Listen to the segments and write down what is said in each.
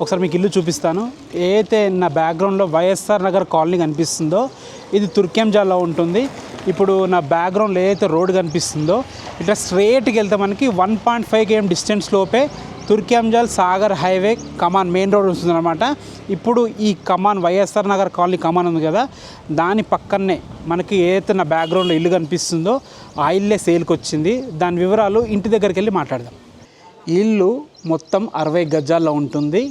ఒకసారి మీకు ఇల్లు చూపిస్తాను. ఏదైతే నా బ్యాక్గ్రౌండ్లో వైఎస్ఆర్ నగర్ కాలనీ కనిపిస్తుందో ఇది తుర్కెంజాల్లో ఉంటుంది. ఇప్పుడు నా బ్యాక్గ్రౌండ్లో ఏదైతే రోడ్ కనిపిస్తుందో ఇట్లా స్ట్రేట్కి వెళ్తే మనకి 1.5 km డిస్టెన్స్ లోపే తుర్కెంజాల్ సాగర్ హైవే కమాన్ మెయిన్ రోడ్ వస్తుందన్నమాట. ఇప్పుడు ఈ కమాన్ వైఎస్ఆర్ నగర్ కాలనీ కమాన్ ఉంది కదా, దాని పక్కనే మనకి ఏదైతే నా బ్యాక్గ్రౌండ్లో ఇల్లు కనిపిస్తుందో ఆ ఇల్లే సేల్కి వచ్చింది. దాని వివరాలు ఇంటి దగ్గరికి వెళ్ళి మాట్లాడదాం. ఇల్లు మొత్తం 60 గజాల్లో ఉంటుంది.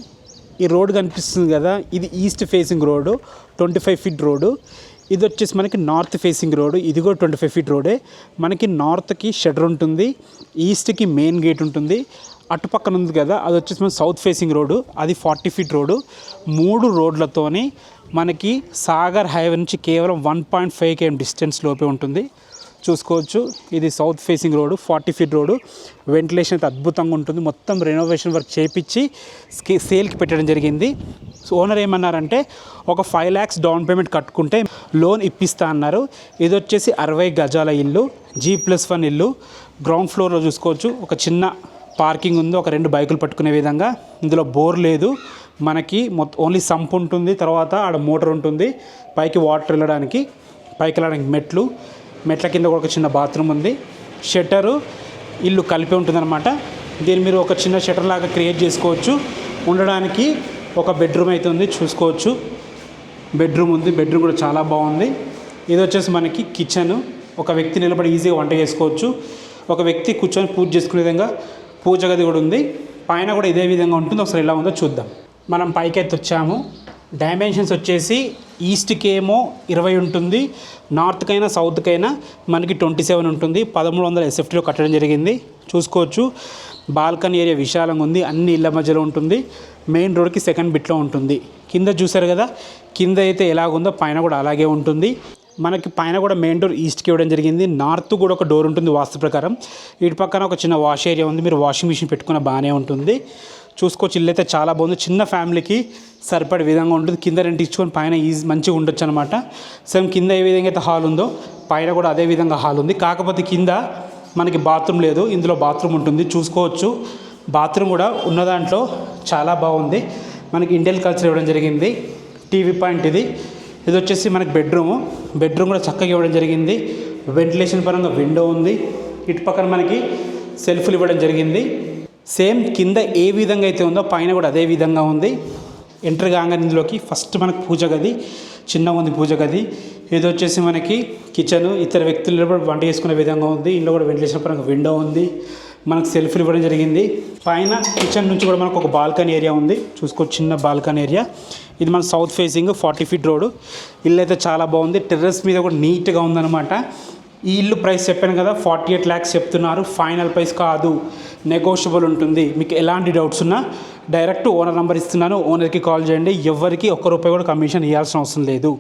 ఈ రోడ్ కనిపిస్తుంది కదా, ఇది east facing road, 25 feet road. ఇది వచ్చేసి మనకి నార్త్ ఫేసింగ్ రోడ్డు, ఇది కూడా 25 ఫీట్ రోడే. మనకి నార్త్కి షటర్ ఉంటుంది, ఈస్ట్కి మెయిన్ గేట్ ఉంటుంది. అటుపక్కన ఉంది కదా అది వచ్చేసి మన సౌత్ ఫేసింగ్ రోడ్డు, అది 40 ఫీట్ రోడ్డు. 3 రోడ్లతోని మనకి సాగర్ హైవే నుంచి కేవలం 1.5 km డిస్టెన్స్ లోపే ఉంటుంది. చూసుకోవచ్చు, ఇది south facing road, 40 feet road. Ventilation అయితే అద్భుతంగా ఉంటుంది. మొత్తం రెనోవేషన్ వర్క్ చేయించి సేల్కి పెట్టడం జరిగింది. సో ఓనర్ ఏమన్నారంటే ఒక 5 lakhs డౌన్ పేమెంట్ కట్టుకుంటే లోన్ ఇప్పిస్తా అన్నారు. ఇది వచ్చేసి 60 గజాల ఇల్లు, G+1 ఇల్లు. గ్రౌండ్ ఫ్లోర్లో చూసుకోవచ్చు, ఒక చిన్న పార్కింగ్ ఉంది, ఒక 2 బైకులు పట్టుకునే విధంగా. ఇందులో బోర్ లేదు, మనకి ఓన్లీ సంప్ ఉంటుంది, తర్వాత ఆడ మోటార్ ఉంటుంది, పైకి వాటర్ వెళ్ళడానికి, పైకి వెళ్ళడానికి మెట్ల కింద కూడా ఒక చిన్న బాత్రూమ్ ఉంది. షట్టరు ఇల్లు కలిపి ఉంటుందన్నమాట. దీన్ని మీరు ఒక చిన్న షట్టర్ లాగా క్రియేట్ చేసుకోవచ్చు. ఉండడానికి ఒక బెడ్రూమ్ అయితే ఉంది, చూసుకోవచ్చు. బెడ్రూమ్ ఉంది, బెడ్రూమ్ కూడా చాలా బాగుంది. ఇది వచ్చేసి మనకి కిచెన్, ఒక వ్యక్తి నిలబడి ఈజీగా వంట చేసుకోవచ్చు. ఒక వ్యక్తి కూర్చొని పూజ చేసుకునే విధంగా పూజ గది కూడా ఉంది. పైన కూడా ఇదే విధంగా ఉంటుంది. ఒకసారి ఎలా ఉందో చూద్దాం. మనం పైకి వచ్చాము. డైమెన్షన్స్ వచ్చేసి ఈస్ట్కి ఏమో 20 ఉంటుంది, నార్త్కైనా సౌత్కైనా మనకి 27 ఉంటుంది. 1300 SFTలో కట్టడం జరిగింది. చూసుకోవచ్చు, బాల్కనీ ఏరియా విశాలంగా ఉంది, అన్ని ఇళ్ళ మధ్యలో ఉంటుంది. మెయిన్ రోడ్కి సెకండ్ బిట్లో ఉంటుంది. కింద చూసారు కదా, కింద అయితే ఎలాగుందో పైన కూడా అలాగే ఉంటుంది. మనకి పైన కూడా మెయిన్ డోర్ ఈస్ట్కి ఇవ్వడం జరిగింది. నార్త్ కూడా ఒక డోర్ ఉంటుంది వాస్తు ప్రకారం. ఇటు పక్కన ఒక చిన్న వాష్ ఏరియా ఉంది, మీరు వాషింగ్ మిషన్ పెట్టుకున్న బాగానే ఉంటుంది. చూసుకోవచ్చు, ఇల్లు అయితే చాలా బాగుంది. చిన్న ఫ్యామిలీకి సరిపడే విధంగా ఉంటుంది. కింద రెంట్ ఇచ్చుకొని పైన మంచిగా ఉండొచ్చు అనమాట. సేమ్ కింద ఏ విధంగా అయితే హాల్ ఉందో పైన కూడా అదే విధంగా హాల్ ఉంది. కాకపోతే కింద మనకి బాత్రూమ్ లేదు, ఇందులో బాత్రూమ్ ఉంటుంది. చూసుకోవచ్చు, బాత్రూమ్ కూడా ఉన్న దాంట్లో చాలా బాగుంది. మనకి ఇండియన్ కల్చర్ ఇవ్వడం జరిగింది. టీవీ పాయింట్ ఇది వచ్చేసి మనకి బెడ్రూమ్ కూడా చక్కగా ఇవ్వడం జరిగింది. వెంటిలేషన్ పరంగా విండో ఉంది. ఇటు పక్కన మనకి సెల్ఫ్లు ఇవ్వడం జరిగింది. సేమ్ కింద ఏ విధంగా అయితే ఉందో పైన కూడా అదే విధంగా ఉంది. ఎంటర్ కాగానే ఇందులోకి ఫస్ట్ మనకు పూజ గది, చిన్నగా ఉంది పూజ గది. ఇది వచ్చేసి మనకి కిచెన్, ఇతర వ్యక్తులు వంట చేసుకునే విధంగా ఉంది. ఇంట్లో కూడా వెంటిలేషన్ పరంగా విండో ఉంది. మనకు సెల్ఫ్లు ఇవ్వడం జరిగింది. పైన కిచెన్ నుంచి కూడా మనకు ఒక బాల్కనీ ఏరియా ఉంది. చూసుకోవచ్చు, చిన్న బాల్కనీ ఏరియా. ఇది మన సౌత్ ఫేసింగ్ 40 ఫీట్ రోడ్డు. ఇల్లు అయితే చాలా బాగుంది. టెర్రస్ మీద కూడా నీట్గా ఉందన్నమాట. ఈ ఇల్లు ప్రైస్ చెప్పాను కదా, 48 lakhs చెప్తున్నారు. ఫైనల్ ప్రైస్ కాదు, నెగోషియబుల్ ఉంటుంది. మీకు ఎలాంటి డౌట్స్ ఉన్నా డైరెక్ట్ ఓనర్ నెంబర్ ఇస్తున్నాను, ఓనర్కి కాల్ చేయండి. ఎవరికి ₹1 కూడా కమిషన్ ఇవ్వాల్సిన అవసరం లేదు.